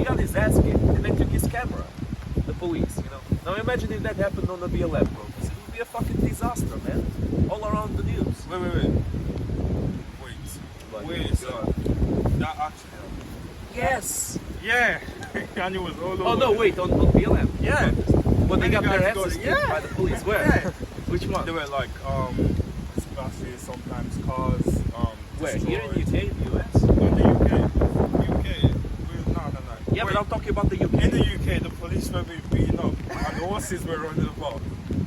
got his ass kicked, and they took his camera. The police, you know. Now imagine if that happened on the BLM protest. It would be a fucking disaster, man. All around the news. Wait, so that actually happened? Yes! Yeah! And it was all over. Oh no, wait, on BLM? Yeah! But they got their guys asses got- kicked by the police. Where? Yeah. Which one? They were like, buses, sometimes cars, Where? Here in the UK, in the US? Not the UK. No. Yeah, but I'm talking about the UK. In the UK, the police were beating up and the horses were running about.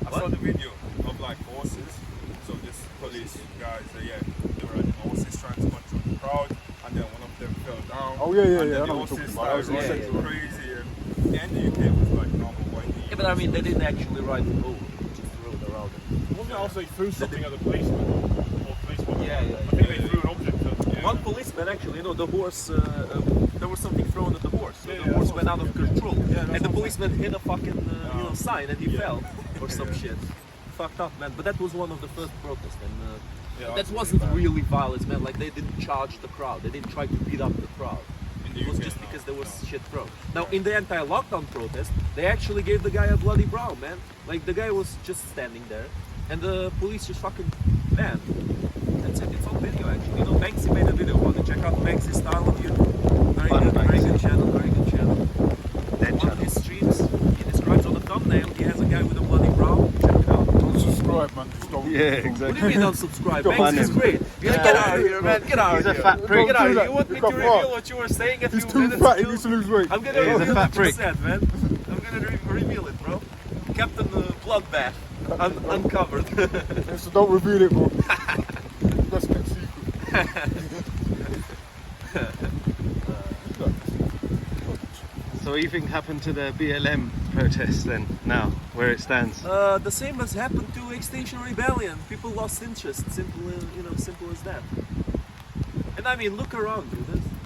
I saw the video of like horses. So this police guys, they were running horses trying to control the crowd, and then one of them fell down. Oh yeah. And I then know the what you're horses talking about. started running crazy. And in the UK it was like normal white. Yeah, but I mean, they didn't actually ride the boat. They just rode around it. Wasn't it also he threw something at the policeman? Or policeman? Yeah. I think they threw an object at him. One policeman actually, you know, the horse, there was something thrown at the horse. So Yeah, the horse that's went out of control. Yeah, And the policeman hit a fucking sign and he fell or some shit. Fucked up, man. But that was one of the first protests. And that wasn't really violence, man. Like, they didn't charge the crowd. They didn't try to beat up the crowd. It was just because there was shit thrown. Now, in the anti-lockdown protest, they actually gave the guy a bloody brow, man. Like, the guy was just standing there, and the police just fucking, man. That's it. It's on video, actually. You know, Banksy made a video about it. Check out Banksy's style of YouTube. Very good channel, very good channel. One of his streams, he describes on the thumbnail, he has a guy with a bloody brow. Check it out. Don't subscribe, man. Just don't. What do you mean don't subscribe? Don't Banks ban is him. great. Get out of here, man. Get out of here. He's a fat prick. Get out of here. Don't You want do me that. to You've got reveal what you were saying a few He's too minutes fat. He ago? needs to lose weight. I'm gonna He's a reveal fat it, prick. man. I'm gonna reveal it, bro. Captain Bloodbath. Uncovered. So don't reveal it, bro. That's kept secret. So what do you think happened to the BLM protest then, now, where it stands? The same has happened to Extinction Rebellion. People lost interest. Simple as that. And I mean, look around you.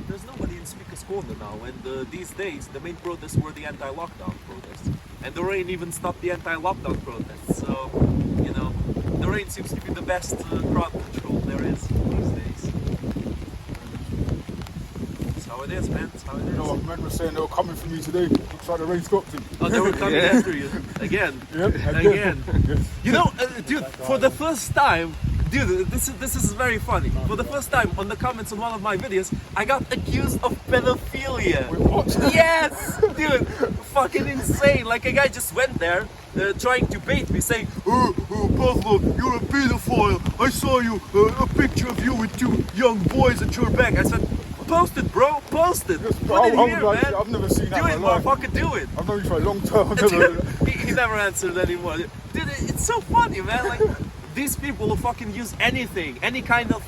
There's nobody in Speaker's Corner now. And these days, the main protests were the anti-lockdown protests. And the rain even stopped the anti-lockdown protests. So, you know, the rain seems to be the best crowd control there is these days. That's how it is, man. That's how it is. You know what men were saying they were coming for me today. Looks like the rain stopped him. Oh, they were coming after you again. Yep, Again. Yes. You know, dude, for the first time, dude, this is very funny. For the first time on the comments on one of my videos, I got accused of pedophilia. Wait, what? Yes, dude, fucking insane. Like, a guy just went there trying to bait me, saying, Pavlov, you're a pedophile. I saw you, a picture of you with two young boys at your back. I said, post it, bro, post it. Yes, Put it here, like, man. I've never seen that Do it, in my life. motherfucker, do it. I've known you for a long time. I've never. he never answered anymore. Dude, it's so funny, man. Like, these people will fucking use anything, any kind of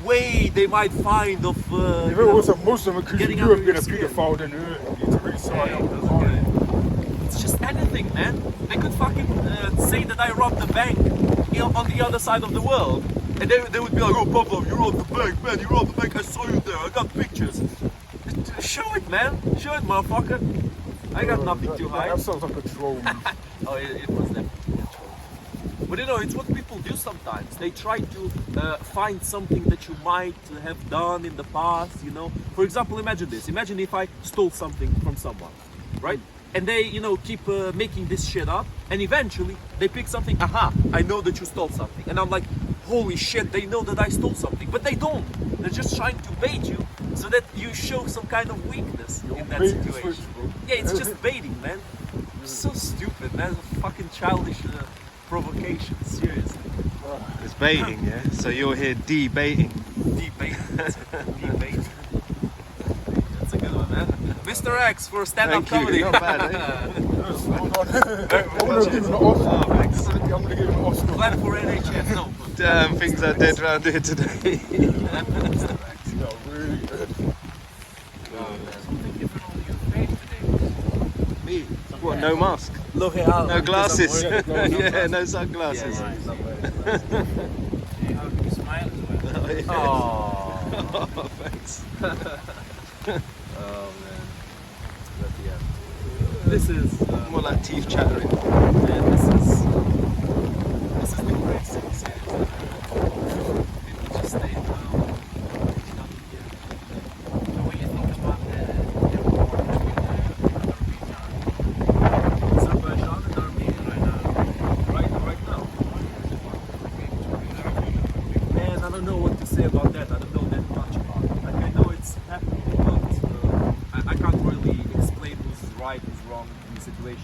way they might find of. If it was a Muslim accusing getting you of under being a your skin. paedophile, then you need to reach Yeah, it's just anything, man. They could fucking say that I robbed the bank, you know, on the other side of the world, and they would be like, "Oh, Pavlov, you robbed the bank, man. You robbed the bank. I saw you there. I got pictures. Show it, man. Show it, motherfucker. I got nothing to hide." That sounds like a troll. Oh, it was definitely a troll. But you know, it's what people do sometimes. They try to find something that you might have done in the past, you know. For example, imagine this. Imagine if I stole something from someone, right? And they, you know, keep making this shit up. And eventually, they pick something. Aha, I know that you stole something. And I'm like, holy shit, they know that I stole something. But they don't. They're just trying to bait you so that you show some kind of weakness in that situation. Yeah, it's just baiting, man. So stupid, man. Fucking childish provocation, seriously. It's baiting, yeah? So you're here debating. Debating. Debating. That's a good one, man. Mr. X for stand-up Thank comedy. you, not bad, eh? Hold on. I'm going to give him an Oscar. I'm going to give him an Oscar. Glad for NHS. No. Damn, things are dead round here today. Mr. X. Yeah, really good. Something different on your face today. Me? What, no mask? Look it out. No glasses? Yeah, Yeah, no sunglasses. You smile as well. Oh, yeah. Oh. Oh, thanks. Oh man. But yeah. This is More like teeth chattering. yeah, this is the great city series. People just stay at home. So what do you think about the report between situation.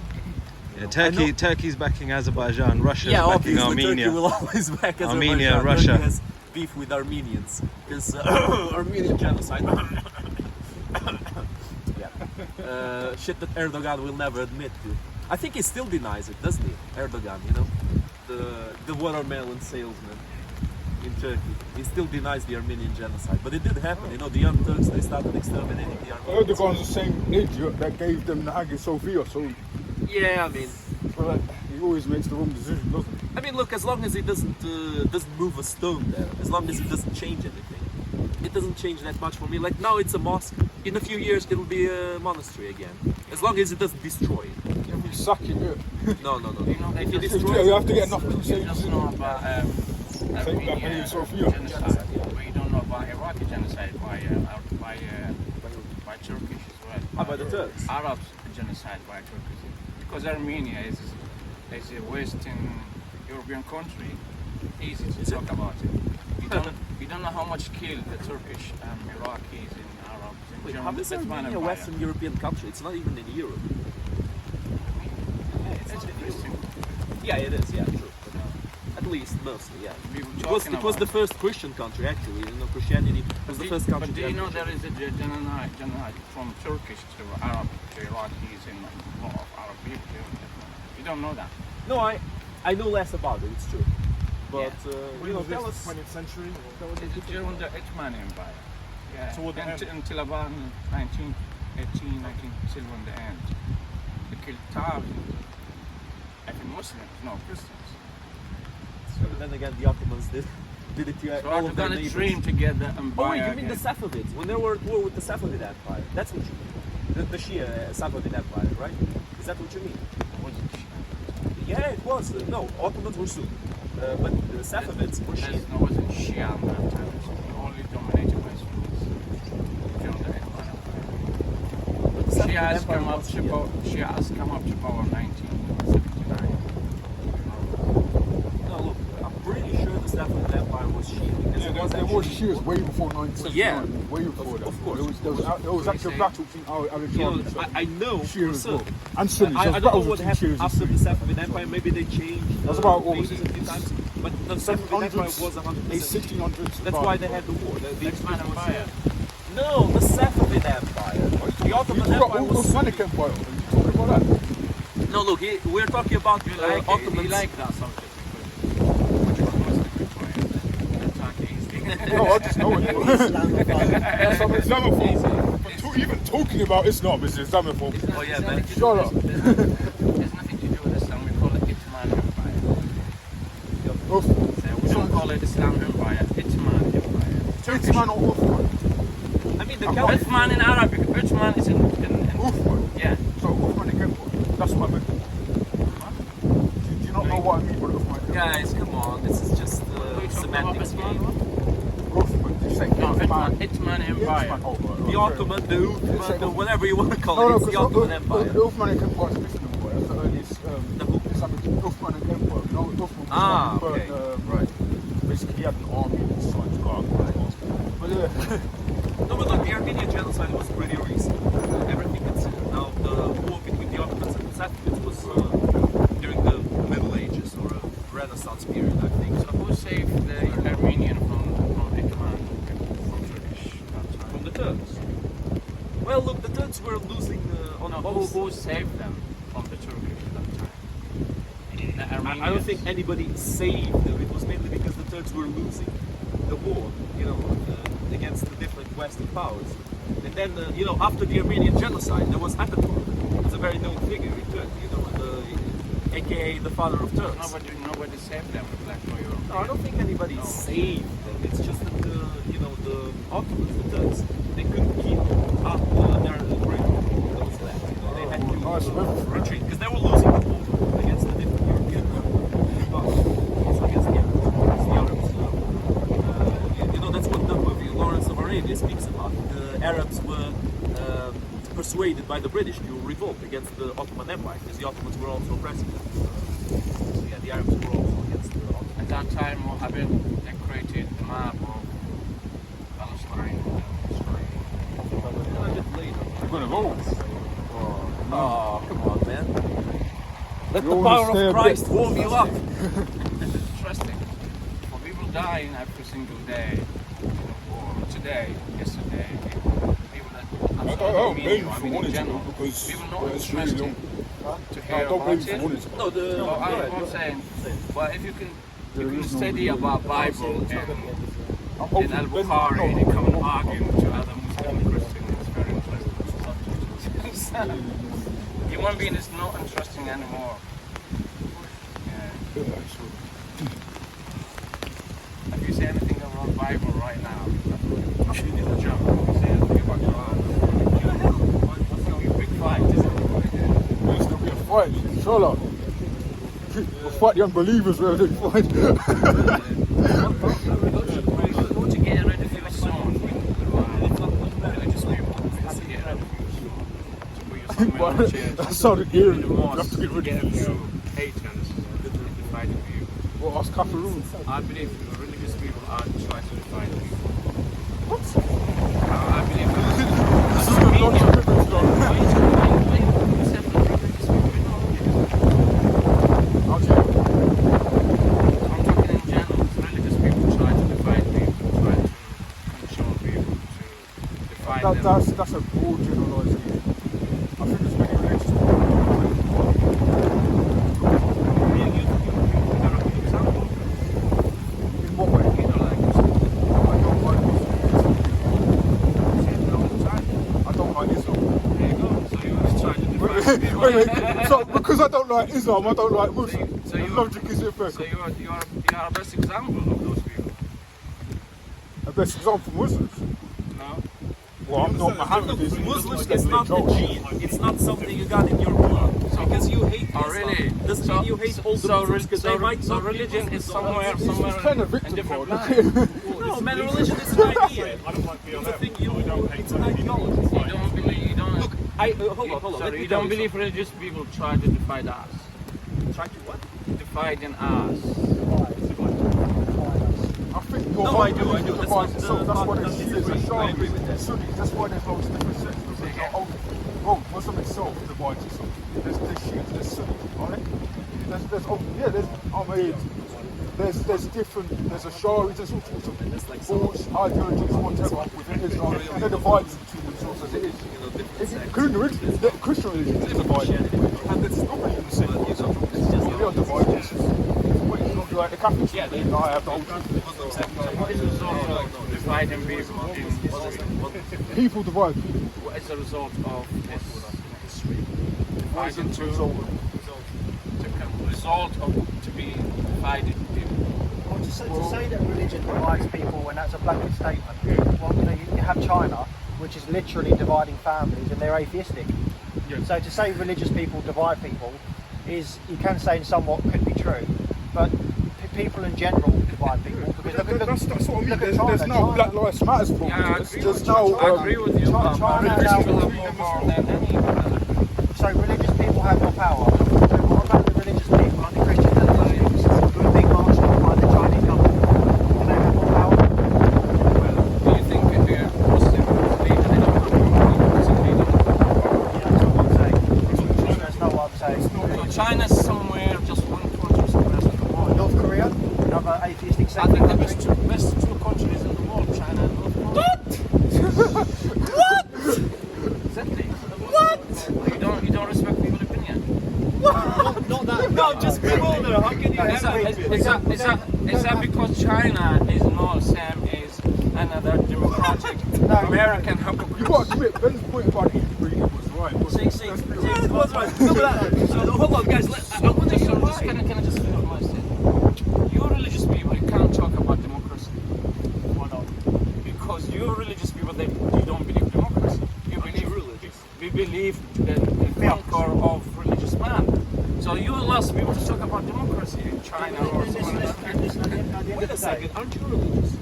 Yeah, I know- Turkey's backing Azerbaijan, Russia's Yeah, backing obviously Armenia. Turkey will always back Armenia, Azerbaijan. Russia. Turkey has beef with Armenians because Armenian genocide. Yeah, shit that Erdogan will never admit to. I think he still denies it, doesn't he? Erdogan, you know, the watermelon salesman in Turkey. He still denies the Armenian genocide, but it did happen. You know, the young Turks, they started exterminating the Armenians. Erdogan's the same idiot that gave them the Hagia Sophia, so Yeah, I mean, he always makes the wrong decision, doesn't he? I mean, look, as long as he doesn't move a stone there, as long as he doesn't change anything, it doesn't change that much for me. Like now, it's a mosque. In a few years, it'll be a monastery again. As long as it doesn't destroy it. If we suck it, yeah. No. You know, If they it just- destroys You it, have to get enough You crusaders just in know it. about Hagia Armenia Sophia. genocide, but you don't know about Iraqi genocide by Turkish as well. by the Turks. Arabs genocide by Turkish. Because Armenia is a Western European country, easy to Is it? talk about it. You don't know how much killed the Turkish, Iraqis, and Arabs. And Wait, how Germans. is That's one Armenia a empire. Western European country? It's not even in Europe. It's interesting. Yeah, it is. Yeah, true. At least mostly, yeah. We were It was talking the about- first Christian country actually. You know, Christianity was the first country. But do to you know have there is a genocide from Turkish to Arab to Iraqis and a lot of Arab people? You don't know that. No, I know less about it. It's true. But you know, tell us. 20th century? During the Ottoman Empire. Yeah. Toward the end. Until about 1918, 19, till when the end. They killed thousands. I think Muslims, no Christians. Then again, the Ottomans did it to So all I'm of their gonna neighbors. dream to get the empire. Oh wait, you mean the again. Safavids? When they were at war with the Safavid Empire? That's what you mean. The Shia Safavid Empire, right? Is that what you mean? Wasn't Shia. Yeah, it was. No, Ottomans were Sunni, but the Safavids were Shia. No, it wasn't Shia at that time. It was only dominated by Sunnis during the Ottoman Empire. But the Safavid Shia has Empire come up was to Shia. power. Shia has come up to power 1979. No, look, I'm pretty sure the Safavid Empire was Shia. Because Yeah, it was there was actually- Shias way before 1979. Yeah. Way before that. Of course. There was actually a battle between You know, Alexander I know Shia for as well. certain. And Sunnis. I There was don't know battles what between happened Shias and after the Sunnis. Safavid Empire. Maybe they changed That's about what names was a it? few times. But the Safavid Empire was 100%. 1600s. That's why they had the war. The Ottoman Empire. No, the Safavid Empire. The Ottoman Empire was Osmanic Empire. Are you talking about that? No, look, we're talking about You like it, Ottomans. you like that subject because which one was the good one? Attack easy. No, I just know it. Yes, I'm Islamophobe. But even talking about Islam is Islamophobe. Oh yeah, man. Shut up. There's nothing to do with Islam. We call it Ottoman Empire. So we don't call it Islam Empire. Ottoman Empire. Ottoman or Uthman? I mean, the Caliphate. Ottoman in Arabic. Ottoman is in Uthman. yeah. So Uthmanic Empire. That's what I meant. Do you not know what I mean by Uthmanic Empire? Guys, come on. This is just semantics game. Uthman. You say No, Ottoman. Ottoman Empire. Ottoman, oh, right, The okay. Ottoman, the Uthman, the whatever you want to call No, it. no, It's the Ottoman because Empire. the Uthmanic Empire is a different empire. That's the earliest The who? Islamic Uthmanic Empire. You know, Uthman was Ah, like, okay. right. Basically, he had an army and started to go out. But No, but look, the Armenian genocide was pretty recent. Everything considered. Now, the war between the Ottomans and the Safavids was during the Middle Ages or a Renaissance period, I think. So who saved the Armenian from Ottoman, from Turkish that time? From the Turks. Well, look, the Turks were losing on No, both. who saved them from the Turkish at that time? The I don't Armenians. think anybody saved them. It was mainly because the Turks were losing the war, you know, against the different Western powers. And then, you know, after the Armenian genocide, there was Ataturk. It's a very known figure in Turkey, you know, aka the father of Turks. Nobody saved them like for Europe. No, I don't think anybody No. saved them. It's just that you know, the Ottomans, the Turks, they couldn't keep up their grip on those lands. You know, they had to retreat because they were losing the war against the different European powers. Also against the Arabs. You know, that's what the movie Lawrence of Arabia speaks about. The Arabs were persuaded by the British to revolt against the Ottoman Empire because the Ottomans were also oppressive. So yeah, the Arabs were also against the Ottomans. At that time, Mohammed they created the map of Palestine and Israel. A bit later. You're gonna go. Oh, come on, man. Let You the wanna power stay a of Christ warm you up. It's interesting. Well, people dying every single day. Or today, yesterday. People that I don't blame you I for mean, in wanting to general, because people not it's really interested long. to I hear don't blame about you for it. wanting to. No, Well, go ahead, I'm go saying, well, if you can There is no study real- about Bible I'm and hoping Al-Bukhari and you come and argue to other Muslim and Christians, it's very interesting. Human being is not interesting anymore. Yeah. If you say anything about Bible right now, you need a job. If you say anything about Quran, it's going to be a big fight, isn't it? There's going to be a fight, inshallah. We'll fight the unbelievers wherever they fight. We're going to get rid of you soon. Religious people. We have to get rid of you. So put your somewhere on the church. That sounded eerie. The You have mosque, to get rid of you you. pagans, divide you. Well, ask Kafaroon. I believe religious people are trying to divide you. What? I believe This is the launch of difference, though. Okay. I'm talking in general. Religious people try to divide people, try to control people, to divide them. That's a broad generalization. I think there's many religious people. In what way? I don't like Muslims. I don't like Islam. There you go. So you are trying to divide people. Wait. So because I don't like Islam, I don't like Muslims. So you- The logic is So impeccable. you are a best example of those people. The best example, Muslims. No? Well, I'm not Mohammedan. Muslims is not the gene. It's not something you got in your blood. Because you hate Oh, Islam really? doesn't mean you hate all the Muslims because they might so not be religion Muslims. is somewhere It's kind of in victim different card. lands. No, man, religion is an idea. I don't like It's a BLM. thing I don't hate it's an ideology. You don't believe, you don't, Look, hold on. Let sorry, me you tell don't believe something. religious people try to divide us. Try to what? Dividing us. I think your No, whole I do. religion That's divides not itself. the That's why part there's that Shias and disagree. I agree with that. Shia, Sunnis. That's why there's loads of different sects. Because your whole Muslim itself divides itself. There's Shias, there's Sunnis, right? There's different. There's a Shari. There's all sorts of thoughts, ideologies, whatever within Islam. They're divided between themselves as it is. Including the religion, the Christian religion is divided, and it's not really the same. They are divided. It's not like the Catholics. Yeah, I have the whole truth. What is the result of dividing people in history? People divide people. What is the result of this history? What is Dividing the result? the result of to be divided people. Well, to say that religion divides people when that's a blanket statement. Well, you have China, which is literally dividing families, and they're atheistic. Yeah. So to say religious people divide people is, you can say somewhat could be true, but people in general divide people. Because That's what I mean. look at There's China. now China- Black Lives Matter Yeah, I protests. agree There's with now you. I agree with you. China- but China religious now- people have more power than any. So religious people have more power. So what about the religious people, like the Christians and the Muslims, who are being marched on by the Chinese government? Do they have more power? Do you think if you're Muslim leader, they don't have more Muslim leader? Yeah, that's not what I'm saying. That's not what I'm saying. So China's somewhere just one country somewhere in the world. North Korea, another atheistic I sect think the country. best two countries in the world, China and North Korea. What? Exactly. What? You don't respect people's opinion. Not that. No, just bewildered. How can you Is that because China is not the same as another democratic American You got to admit, Ben's point about interbreeding was right. It was right. No, but hold on, guys. I want to hear why. Can I just finish my statement? You religious people, you can't talk about democracy. Why not? Because you religious people, you don't believe democracy. You believe religious. We believe the conquer of religious man. So you ask people to talk about democracy in China or somewhere else. Wait a second. Aren't you religious?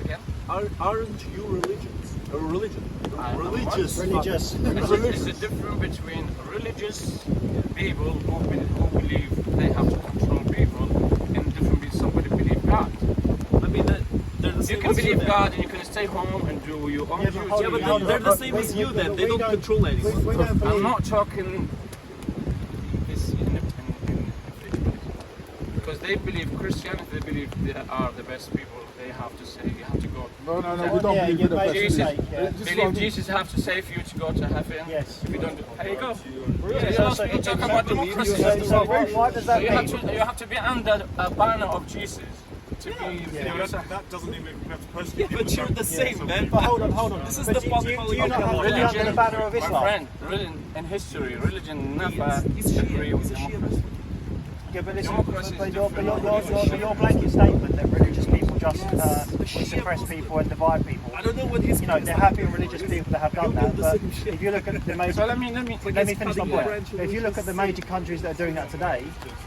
Again? Aren't you religious? A religion. Religious. Religious. It's a difference between religious people who believe they have to control people and different somebody believe God. I mean, they're the You same. can believe God and you can stay stay home and do your own Yeah, but duty. hold Yeah, on, but hold on. they're the same as you then. They don't control anyone. We don't I'm believe. not talking this in because they believe Christianity. They believe they are the best people. They have to say you have to go. No, we don't Yeah, believe you in the made a best. mistake, yeah. This is what I Believe mean. Jesus have to save you to go to heaven. Yes. If you don't, there you go. So You talk about democracy. So why does that You mean? have to be under a banner of Jesus to be. That doesn't even have to personally. Yeah, but you're the same, man. But hold on. This is But the do you possibility. not have to be Religion, under the banner of my Islam? friend, in history, religion never He's agree with Shia. democracy. Yeah, but listen, Democracy is but different. your blanket statement that religious people just The Shia suppress Muslims. people and divide people. I don't know what his. You know, there have been religious people that have done that, but if you look at the major, So let me let me finish my point. If you look at the major countries that are doing that today,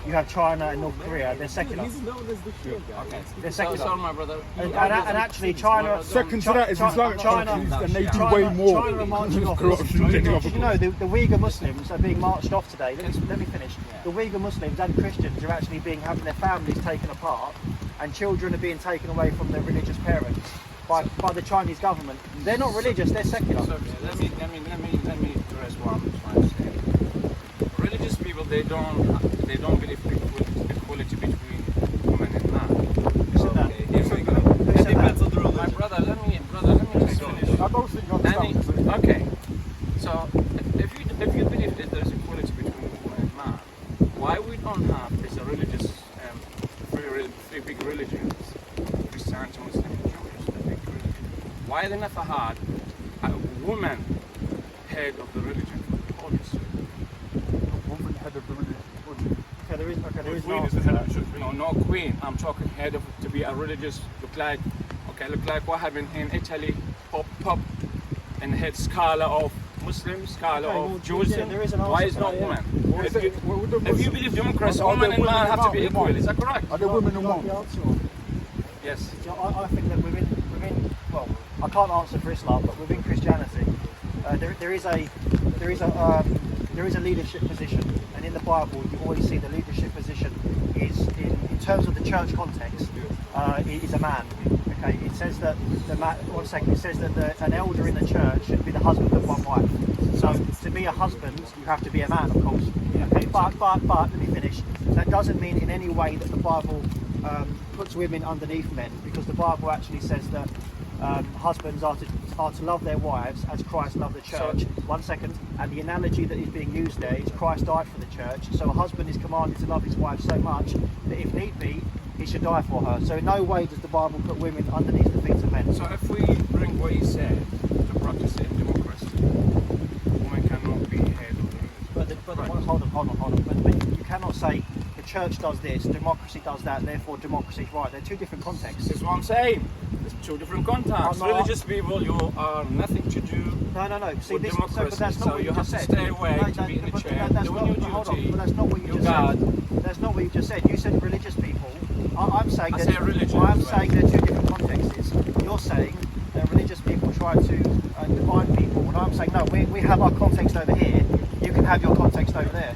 you have China and North Korea. They're secular. He's known as the Shia guy. Okay. They're So, secular. my brother. And actually, China. Second to that is Islamic China- countries, and they do China- way more China are marching off. corruption than any other Did you know the Uyghur Muslims are being marched off today? Let me finish. The Uyghur Muslims and Christians are actually having their families taken apart, and children are being taken away from their religious parents by the Chinese government. They're not religious; they're secular. So let me address what I'm trying to say. Religious people they don't believe equality between women and man. Who said that? Here we go. Who It said depends that? on the My religion. brother, let me just finish. I don't think you understand. Okay. So if you believe that there's equality between women and man, why we don't have is a religious three big religions, Christianity, Muslim, and Jewish, the big religion. Why they never had a woman head of the religion for all history? Woman head of the religion. Okay, there is no Queen is answer the to head that. of the No, not queen. I'm talking head of to be a religious. Look like what happened in Italy. Pop, and head scholar of Muslims, scholar Okay, of well, Jews. yeah, there is an Why answer is to not that, yeah. woman? If If you believe democracy, Are woman there and man women have to and be men? equal. Is that correct? Are there women and You like men? the answer, or- Yes. Yeah, I think that within well, I can't answer for Islam, but within Christianity, there is a leadership position, and in the Bible you always see the leadership position is in terms of the church context, it is a man. Okay, it says that the man. 1 second. It says that an elder in the church should be the husband of one wife. So to be a husband, you have to be a man, of course. Okay, but let me finish. That doesn't mean in any way that the Bible puts women underneath men, because the Bible actually says that husbands are to love their wives as Christ loved the church. 1 second. And the analogy that is being used there is Christ died for the church. So a husband is commanded to love his wife so much that if need be, he should die for her. So in no way does the Bible put women underneath the feet of men. So if we bring what he said to practice in democracy, women cannot be head of the religion. But hold on. But you cannot say the church does this, democracy does that, therefore democracy is right. They're two different contexts. This is what I'm saying. There's two different contexts. I'm not- Religious people, you are nothing to do. No. See, With this, democracy, but that's not so what you you have just to said. stay away No, to be in the but chair, that's doing not, your hold on, duty. but that's not what you Your just God. said. That's not what you just said. You said religious people. I'm saying I that. say religion I'm as well. saying they're two different contexts. You're saying that religious people try to divide people, and I'm saying no. We have our context over here. You can have your context over there.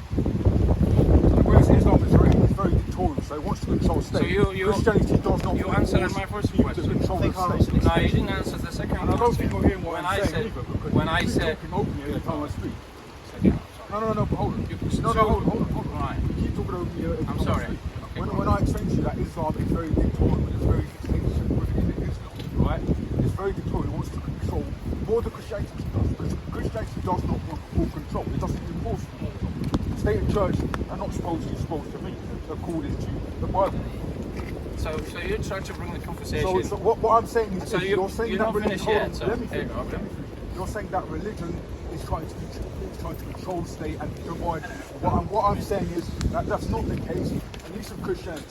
Whereas Islam is very dictatorial, so it wants to control state. So you Christianity does not. you answered my first to question. control I think the I state. answered it. No, you didn't answer the second And I don't think you're hearing what When I'm I saying said- either, because when you I keep said- talking openly every time I speak. Second, No, but hold on. No, so- hold on. Right. You keep talking over me every I'm time sorry. I speak. Okay, When, go when I explain to you that Islam is very dictatorial, it's very dictatorship within Islam, right? It's very dictatorial, it wants to control more than Christianity does, because Christianity does not want full control, it doesn't enforce full control. The state and church are not supposed to be, according to the Bible. So you're trying to bring the conversation. So what I'm saying is, So this, you're you're saying not that religion, finished hold yet, on, so let me there you finish, go, okay. let me finish. You're saying that religion is trying to control the state and divide. What I'm saying is that that's not the case, at least with Christianity.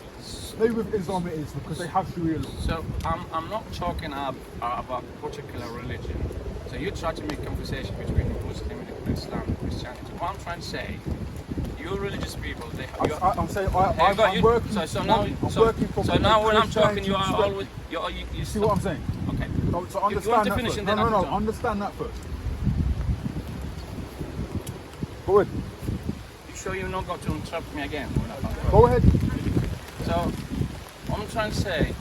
Maybe with Islam it is, because they have Sharia law. So I'm not talking about particular religion. So you try to make conversation between Muslim and Islam and Christianity. What I'm trying to say, you religious people, I'm saying I'm working. So now, I'm working for when I'm talking, you are Christianity always you see what I'm saying? Okay. So If you want understand to that finish first. and then No, I can understand that first. Go ahead. You sure you're not going to interrupt me again? Go ahead. So what I'm trying to say,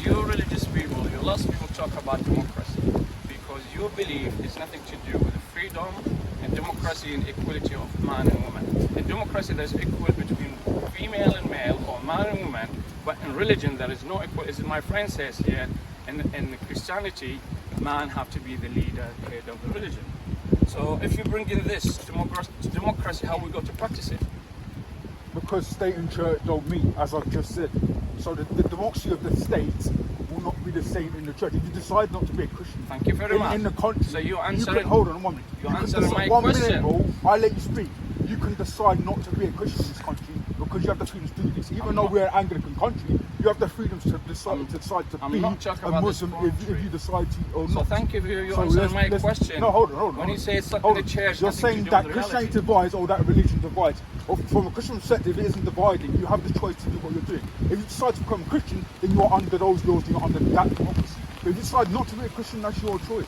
you religious people, you lots of people talk about democracy because you believe it's nothing to do with the freedom and democracy and equality of man and woman. In democracy, there's equality between female and male, or man and woman, but in religion, there is no equality. As my friend says here, in Christianity, man have to be the leader, head of the religion. So if you bring in this democracy, how we go to practice it? Because state and church don't meet, as I've just said. So the democracy of the state will not be the same in the church. If you decide not to be a Christian, Thank you very much. in the country, So you answering. hold on 1 minute. You can answering decide- my 1 minute, question. bro. I let you speak. You can decide not to be a Christian in this country because you have the freedom to do this. Even though we're an Anglican country, you have the freedom to decide to I'm be not talking a about Muslim this if you decide to or So not. thank you for you So answering my let's- question. No, hold on. When you say it's Hold the on. church, You're nothing saying to do that with Christianity reality. divides or that religion divides. Or from a Christian perspective, it isn't dividing. You have the choice to do what you're doing. If you decide to become a Christian, then you're under those laws, you're under that democracy. But if you decide not to be a Christian, that's your choice.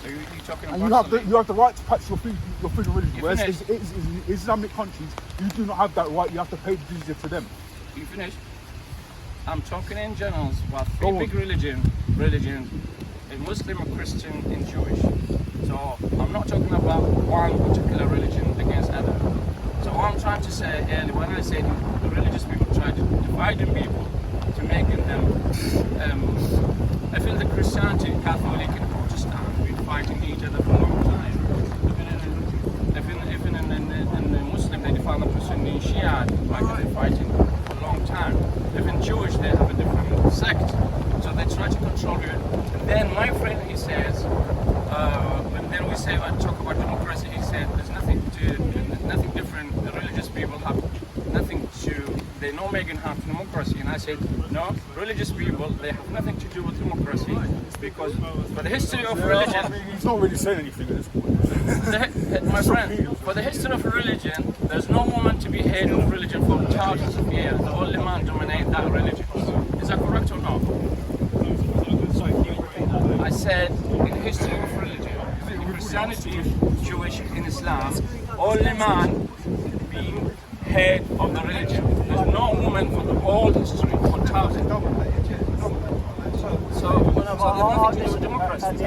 So you're talking And about you have the right to practice your freedom of religion. You Whereas finished? in Islamic countries, you do not have that right. You have to pay the jizya to them. You finished? I'm talking in general about Go three on. big religions, a Muslim, a Christian, and Jewish. So I'm not talking about one particular religion against other. So what I'm trying to say, and when I say the religious people try to divide the people to making them, I feel the Christianity, Catholic, and Protestant, we're fighting each other for a long time. Even in the Muslim, they define the person in Shia, like they're fighting for a long time. Even Jewish, they have a different sect, so they try to control you. And then my friend, he says, when then we say, talk about democracy, he said, there's nothing different. The religious people have nothing to, they know making half democracy. And I said, no, religious people, they have nothing to do with democracy, because for the history of religion, He's not really saying anything at this point. my friend, for the history of religion, there's no woman to be head of religion for thousands of years. The only man dominate that religion. Is that correct or not? I said, in the history of religion, in Christianity, Jewish, in Islam, only man being head of the religion. There's no woman for the whole history for thousands. So there's nothing to do with democracy. At the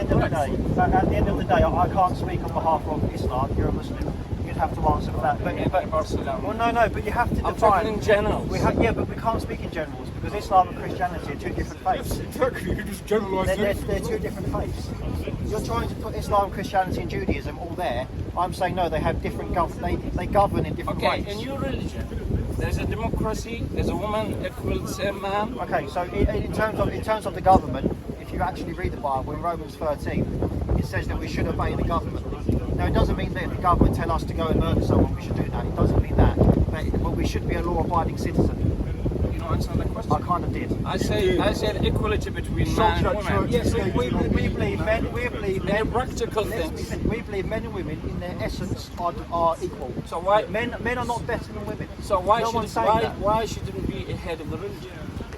end of the day, I can't speak on behalf of Islam. You're a Muslim. You'd have to answer for that. But well, no, but you have to define. I'm talking in general. Yeah, but we can't speak in generals because Islam and Christianity are two different faiths. Exactly, you just generalise They're two different faiths. You're trying to put Islam, Christianity, and Judaism all there. I'm saying no, they have different they govern in different ways. Okay, in your religion, there's a democracy. There's a woman equal to the same man. Okay, so in terms of the government, if you actually read the Bible in Romans 13, it says that we should obey the government. Now, it doesn't mean that if the government tell us to go and murder someone, we should do that. It doesn't mean that. But we should be a law-abiding citizen. You don't answer the question. I kind of did. I said equality between man and woman. Yes, we believe men. In a practical thing. We believe men and women, in their essence, are equal. So why men are not better than women? So why No should one's saying that. why shouldn't be a head of the religion?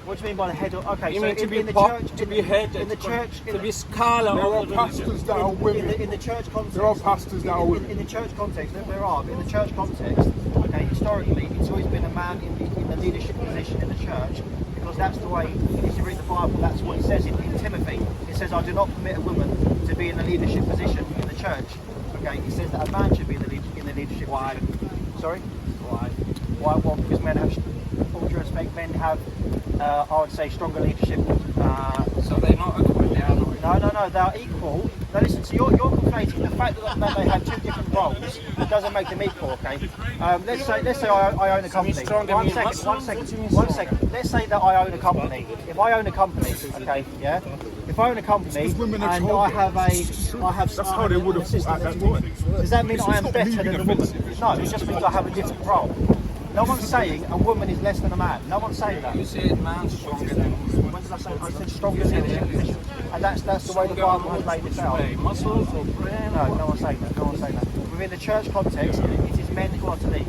What do you mean by the head of? Okay, You so mean to be in the pop, church, to be head, in the church, to be scholar There are of the religion. pastors that are women. in the church context. There are pastors that are women. In the church context, there are. But in the church context, okay, historically, it's always been a man in the leadership position in the church, because that's the way. If you read the Bible, that's what it says in Timothy. It says, "I do not permit a woman to be in the leadership position in the church." Okay, it says that a man should be in the leadership position. Sorry. Why? Why? Well, because men have, all due respect, men have, I would say, stronger leadership. So they're not equal. They are not. No, they're equal. Now listen, so you're conflating the fact that they have two different roles doesn't make them equal, okay? Let's say I own a company. stronger One mean second, Muslim? one What do you second, mean one stronger? second. Let's say that I own a company. If I own a company, okay, yeah. If I own a company Because women are and told that's how they would have thought at that time. Does that mean It's I am not better leaving than a a woman? fence. No, it just means I have a different role. No one's saying a woman is less than a man. No one's saying that. You said man's stronger than woman. When did I say? I said stronger leadership position. And that's the way the Bible has laid it out. Muscles or brain? No one's saying that. No one's saying that. Within the church context, it is men who are to lead.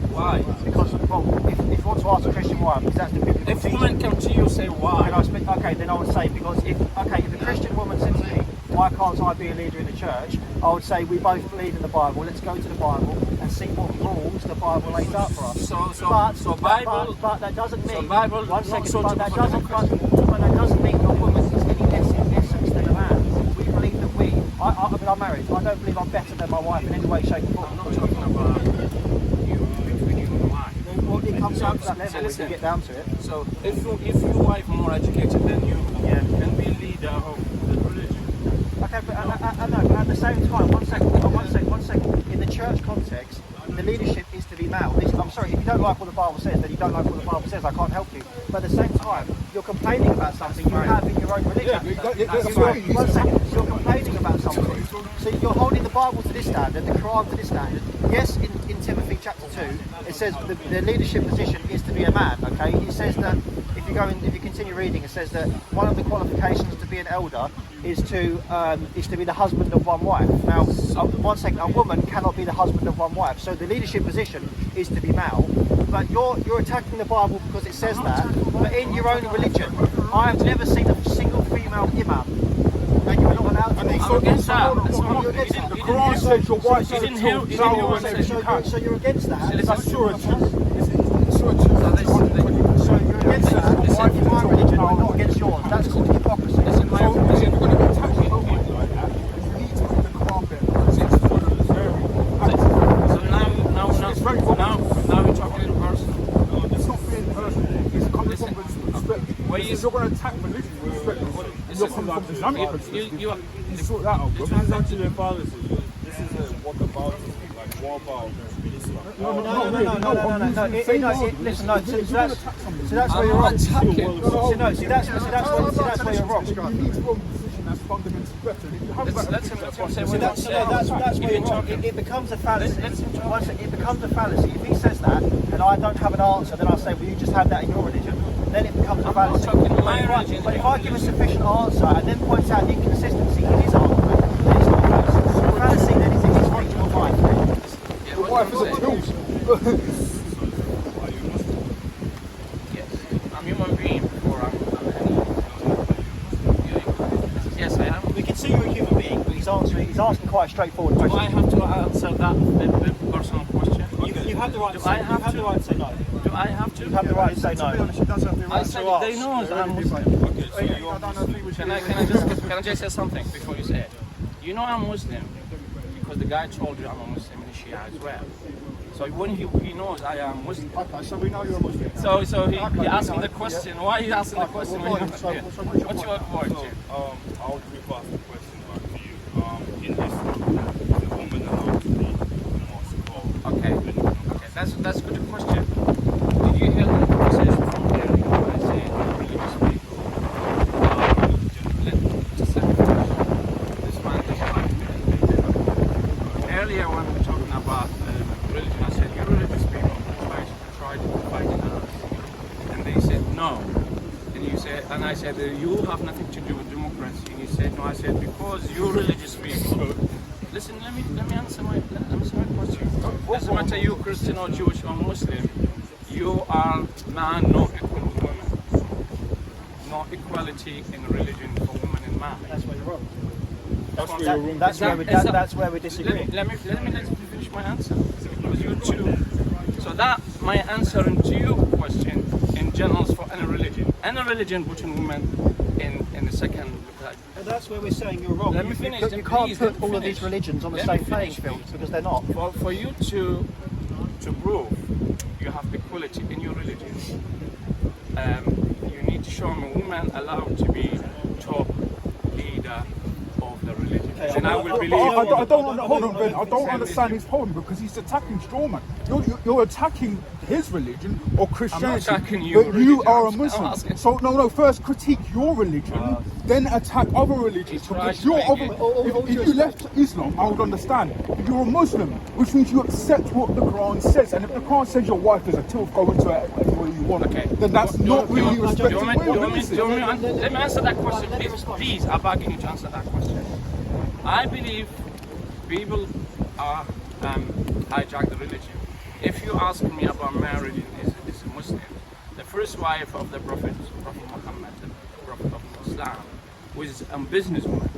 Why? Because, well, if you want to ask a Christian why, because that's the biblical If teaching. women come to you, say why? Okay, then I would say, because if a Christian woman said to me, why can't I be a leader in the church? I would say we both believe in the Bible. Let's go to the Bible and see what rules the Bible lays out for us. But that doesn't mean. Bible, one second. so But that doesn't mean your woman is any less in essence than a man. We believe that I mean, I'm married. I don't believe I'm better than my wife in any way, shape, or form. I'm not talking about you between you and wife. Well, it comes down to that level when you get down to it. So if your wife more educated than you, Yeah. can be leader of the religion. Okay, but I know, but at the same time, one second. In the church context, the leadership is to be male. I'm sorry, if you don't like what the Bible says, then you don't like what the Bible says. I can't help you. But at the same time, you're complaining about something you have in your own religion. One second, you're complaining about something. So you're holding the Bible to this standard, the Quran to this standard. Yes, in Timothy chapter 2, it says the leadership position is to be a man. Okay, it says that if you continue reading, it says that one of the qualifications to be an elder is to be the husband of one wife. Now, one second, a woman cannot be the husband of one wife. So the leadership position is to be male. But you're attacking the Bible because it says that. But in your own religion, I have never seen a single female imam. And you're not allowed to. I'm against that. You're against that. The Quran says your wife is So you're against that. That's Surah 2. So you're against that. It's in my religion, but not against yours. That's called hypocrisy. It's in my So if you're going to be attacking your wife like that, you need to read the Quran better, because it's very So now we're talking in person. It's not being personal. It's coming from respect. If you're going to attack religion, respect. You're coming from Islamic perspective. You sort that out, bro. This is actually a fallacy. This is what about what about Listen, no. So that's where you're wrong. That's where you're wrong. You need to go in a position that's fundamentally better. If you have Let's say So what that's where you're wrong. It becomes a fallacy. It becomes a fallacy. If he says that, and I don't have an answer, then I'll say, well, you just have that in your religion. Then it becomes a fallacy. But if I give a sufficient answer and then point out the inconsistency in his argument, then it's not a fallacy. A fallacy then is if he's speaking your mind. your wife is a tool. Yes, I'm human being before I'm Yes, I am. We can see you're a human being, but he's asking quite a straightforward Do question. I have to answer that personal question? You have the right to Do say, I have the right to say no. Do I have to? You have the right to say no. I said they know that I'm Muslim. Can I just say something before you say it? You know I'm Muslim because the guy told you I'm a Muslim in Shia as well. So when he knows I am Muslim. Okay, so we know you're a Muslim. So he asked me the question. Why are you asking the question? What's your point? I would repass the question back to you. In history, the woman allowed to be in mosque. Okay, that's a good question. Did you hear the conversation from earlier when I said religious people? Just a this man is right. Earlier when we were talking about religion, I said, you religious people try to fight us. And they said, no. And I said, you have nothing to do with democracy. And he said, no. I said, because you religious people. Listen, let me answer my question. Doesn't matter you Christian or Jewish or Muslim, you are man not equal to women. No equality in religion for women and man. That's where you're wrong. That's That's where we disagree. Let me finish my answer. Because you too. So that my answer to your question in general is for any religion putting women in the second. And that's where we're saying you're wrong. Let me finish. You can't put all of these religions on the same playing field because they're not. For you to prove you have equality in your religion, you need to show me women allowed to be top leader of the religion. And I will believe. I don't hold on, Ben. I don't understand his point because he's attacking strawman. You're attacking his religion or Christianity. I'm not attacking your but you religion. are a I'm Muslim. asking. So no. First critique your religion, then attack other religions. Because you're if you left Islam, I would understand. But you're a Muslim, which means you accept what the Quran says. And if the Quran says your wife is a tilth, go into it anywhere you want. Okay. Then that's not really respecting women. Let me answer that question, please. I'm begging you to answer that question. I believe people are hijack the religion. If you ask me about marriage is a Muslim, the first wife of the Prophet Muhammad, the Prophet of Islam, was a businesswoman.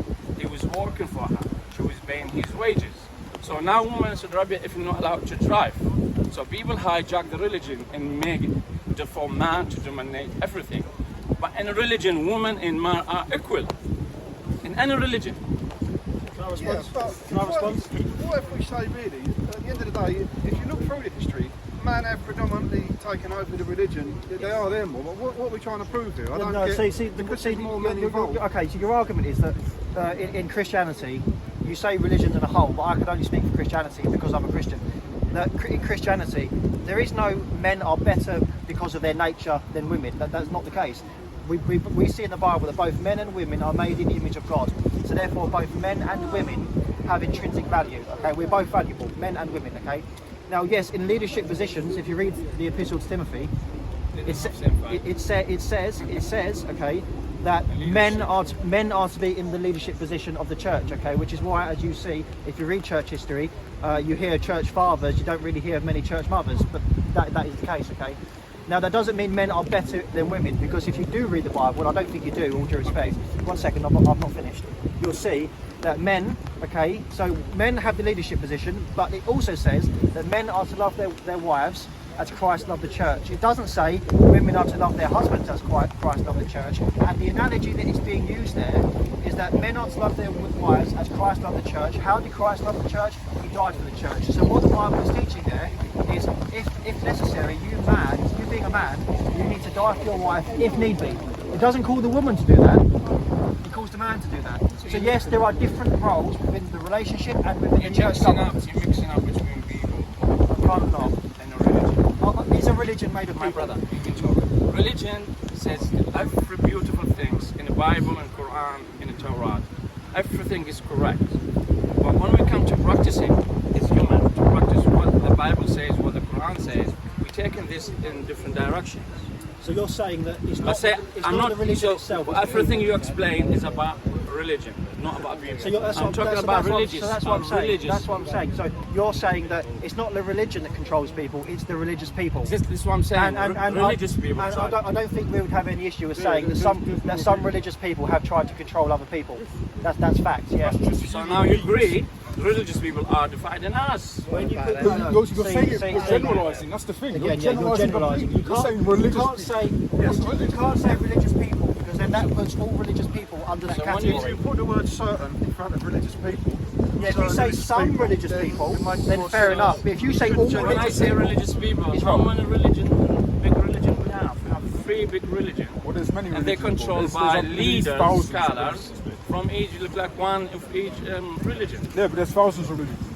he was working for her. She was paying his wages. So now women in Saudi Arabia, if you're not allowed to drive. So people hijack the religion and make it for man to dominate everything. But in a religion, women and man are equal. In any religion. Can I respond? What if we say really, at the end of the day, if you look through the history, men have predominantly taken over the religion. They are there more. But what are we trying to prove here? I don't get, because there's more men involved. Okay, so your argument is that in Christianity, you say religion as a whole, but I could only speak for Christianity because I'm a Christian. That in Christianity, there is no men are better because of their nature than women. That's not the case. We see in the Bible that both men and women are made in the image of God. So therefore, both men and women have intrinsic value. Okay, we're both valuable, men and women. Okay. Now, yes, in leadership positions, if you read the Epistle to Timothy, it says, okay, that men are to be in the leadership position of the church. Okay, which is why, as you see, if you read church history, you hear church fathers. You don't really hear of many church mothers, but that is the case. Okay. Now, that doesn't mean men are better than women, because if you do read the Bible, and I don't think you do, all due respect, 1 second, I've not finished, you'll see that men, okay, so men have the leadership position, but it also says that men are to love their wives as Christ loved the church. It doesn't say women are to love their husbands as Christ loved the church. And the analogy that is being used there is that men are to love their wives as Christ loved the church. How did Christ love the church? He died for the church. So what the Bible is teaching there is, if necessary, you being a man, you need to die for your wife if need be. It doesn't call the woman to do that. It calls the man to do that. So yes, there are different roles within the relationship and within the church government. You're mixing up between people Kind of not. and a religion. Is a religion made of My people? brother, you can talk. Religion says every beautiful things in the Bible and Quran, in the Torah. Everything is correct. But when we come to practicing, it's human to practice what the Bible says, what the Quran says. We're taking this in different directions. So you're saying that it's I not, say it's I'm not not the religion so itself. it's everything the you explain is about religion, not about people. So that's I'm what, talking that's, about that's religious. What, so that's what I'm saying. Religious. That's what I'm saying. So you're saying that it's not the religion that controls people; it's the religious people. This is what I'm saying. Religious people. And I don't think we would have any issue with saying that some religious people have tried to control other people. That's fact. Yeah. So now you agree, religious people are dividing us. When you put You're saying you're generalising. That's the thing. Again, you're generalising. You You're saying religious. you can't say religious people, because then that puts all religious people under that So when category. You put the word certain in front of religious people. Yeah, if you say some religious people, then fair enough. But if you say all when I religious say people, religious people, how many big religion we have? We have 3 big religions. Well, there's many And they're religions, controlled but by there's leaders, thousands of scholars, from each, look like one of each religion. Yeah, but there's thousands of religions.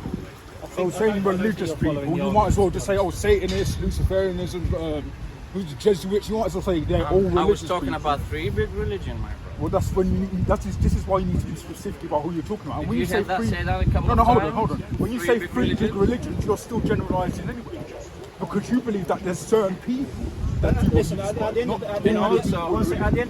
So saying religious people, you might as well just say, oh, Satanists, Luciferianism, Jesuits, you might as well say they're all religious I was talking people. about 3 big religions, my brother. Well, that's when this is why you need to be specific about who you're talking about. And when you you say have three, say that a couple no, of hold times? on. When you 3 say big 3 big religions? religions, you're still generalising anyway, because you believe that there's certain people that do listen, at the end of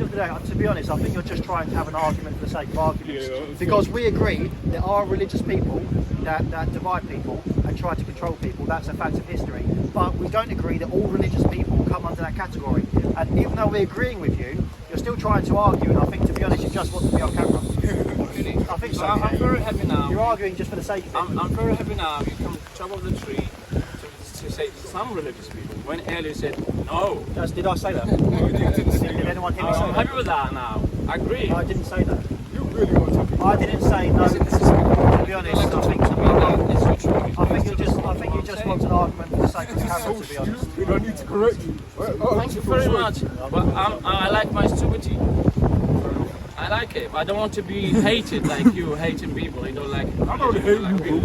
the day, to be honest, I think you're just trying to have an argument for the sake of arguments. Because we agree there are religious people that divide people and try to control people. That's a fact of history. But we don't agree that all religious people come under that category. And even though we're agreeing with you, you're still trying to argue. And I think, to be honest, you just want to be on camera. I think so. I'm very happy now. You're arguing just for the sake of it. I'm very happy now. You come to the top of the tree to say some religious people. When earlier said no. Did I say that? Did anyone hear me say I'm that? happy with that now. I agree. I didn't say that. You really want to. I didn't say no. To be honest, I think you just want an argument for the sake of the camera. To be honest. We don't need to correct you. Thank you very much. But I like my stupidity. I like it, but I don't want to be hated like you hating people. You don't like it. I don't hate you, bro.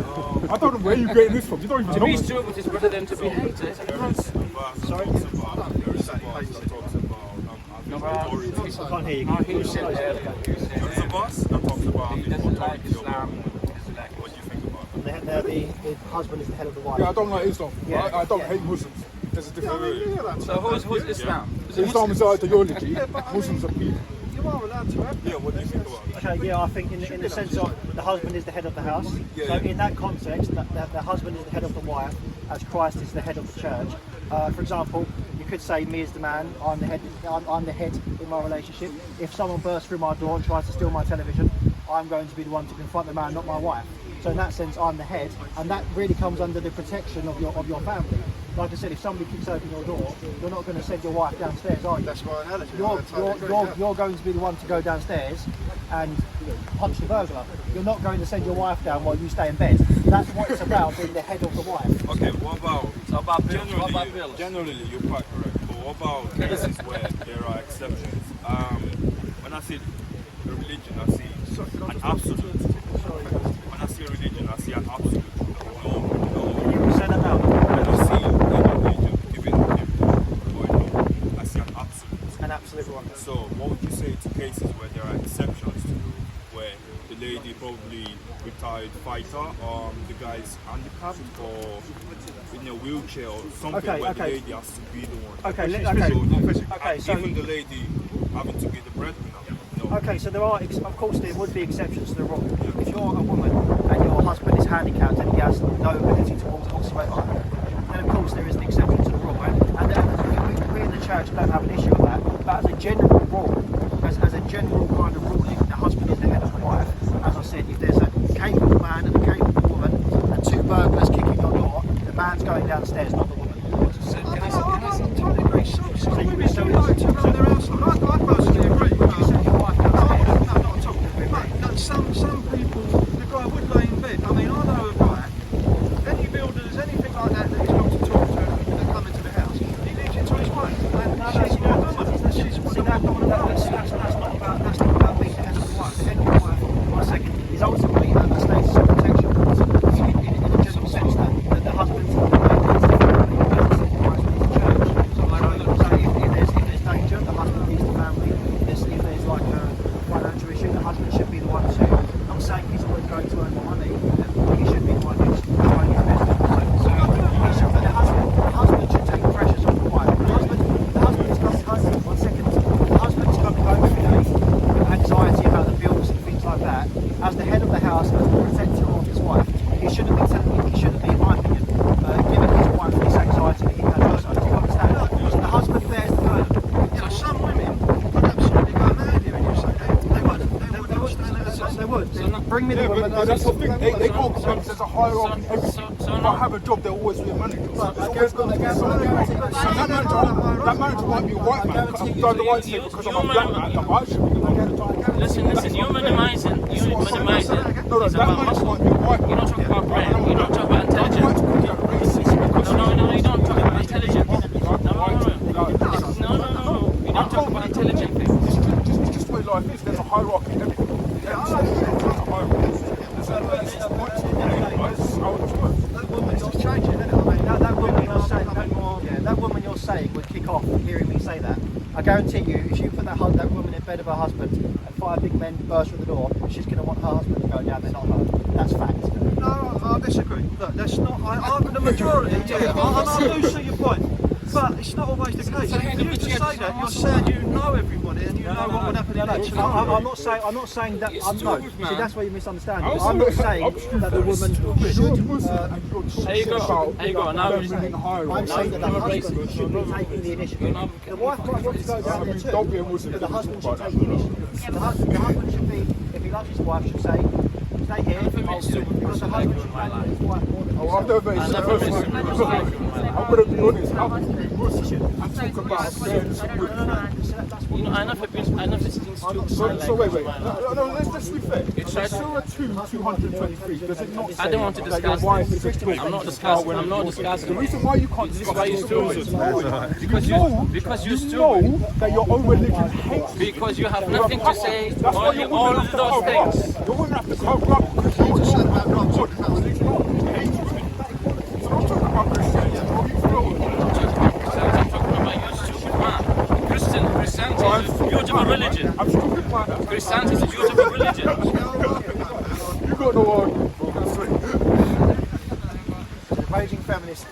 I don't know where you're getting this from. You don't even To know. be stupid is better than to be hated. Sorry? I can't hear you. No, he said earlier. He doesn't like Islam. He doesn't like What do you think about that? The husband is the head of the wife. Yeah, I don't like Islam. Yeah. I don't hate Muslims. There's a difference. So who's Islam? Islam is ideology. Muslims are people. You are allowed to have. Yeah, what do you think about that? Okay, yeah, I think in the sense of the husband is the head of the house. So in that context, that the husband is the head of the wife, as Christ is the head of the church. For example, you could say me as the man, I'm the head in my relationship. If someone bursts through my door and tries to steal my television, I'm going to be the one to confront the man, not my wife. So in that sense, I'm the head, and that really comes under the protection of your family. Like I said, if somebody kicks open your door, you're not going to send your wife downstairs, are you? That's my analogy. You're going to be the one to go downstairs and punch the burglar. You're not going to send your wife down while you stay in bed. That's what it's about, being the head of the wife. Okay, what about Bill? Generally, you're quite correct. But what about cases where there are exceptions? When I see a religion, I see an absolute. When I see a religion, I see an absolute. You said that now. When I see a religion, even I see an absolute. An absolute one. So, what would you say to cases where there are exceptions to where the lady probably retired fighter, the guy's handicapped or in a wheelchair or something where the lady has to be the one. So even the lady having to be the breadwinner. Okay, so there are, of course, there would be exceptions to the rule. If you're a woman and your husband is handicapped and he has no ability to walk whatsoever, then of course there is an exception to the rule. And we in the church don't have an issue with that. But as a general rule, as a general kind of ruling, the husband is the head of the wife. As I said, if there's a capable man and a capable woman and two burglars kicking your door, the man's going downstairs, not the woman. I totally agree. Some women do like to run their household. I personally agree. Some people, the guy would lay in bed. I mean, I know a guy, any builders, anything like that he's got to talk to that come into the house, he leaves it to his wife. And that's not about being the head of the wife. The head of the wife, for a second, is ultimately a status of protection in a general sense that the husband is the family, the wife is the church. So if there's danger, the husband leads the family. If there's like a financial issue, the husband should be the one to. I'm not saying he's always going to earn more money, but he should be the one who's trying his best. The husband should take the pressures off the wife. The husband is coming home. 1 second. The husband is coming home every day with anxiety about the bills and things like that. As the head of the house, as the protector of his wife, he shouldn't be, in my opinion, giving his wife this anxiety that he has also. Do you understand? So the husband bears the burden. Yeah, some women would absolutely go mad here, and you say they would. They would. Bring me the woman. But that's the thing. They can't because there's a hierarchy. If I have a job, they'll always be a manager. It's always going to be someone. That manager might be a white man. I'm done the right thing because I'm a black man. The white should be the manager. Listen, you're minimizing. No, that manager might be a white man. You don't talk about brain, you don't talk about intelligence. No, you don't talk about intelligence. No. You don't talk about intelligent things. It's just the way life is. There's a hierarchy in everything. There's a hierarchy. That woman's just changing, isn't it? I mean, that woman you're saying would kick off hearing me say that. I guarantee you, if you put that woman in bed with her husband and 5 big men burst through the door, she's going to want her husband to go down there, not her. That's fact. No, I disagree. Look, that's not. I'm the majority. I do see your point, but it's not always the case. If you just say that, you're saying you know everybody and you know what would happen in that situation. I'm not saying that. No. See, that's where you misunderstand. I'm not saying that the woman should. There you go. Now you're saying. I'm saying that the husband should be taking the initiative. The wife might want to go down there too, but the husband should take the initiative. The husband should be, if he loves his wife, should say, stay here, I'll do it. Because the husband should value his wife more than I've never been I'm going to be honest, I'm talking about I never seen So wait. No, let's be fair. Surah 2:223, does it not say I don't want to discuss this. I'm not discussing. The reason why you can't discuss it because you're stupid. know that your own religion hates Because you have nothing to say That's why on all of those things. You wouldn't have to cover up because you're talking about not good. So I'm talking about Christianity. I'm talking about you stupid man. Christianity is a beautiful religion. I'm stupid man. Christianity is a beautiful religion. You got no argument, bro. Raging feminist.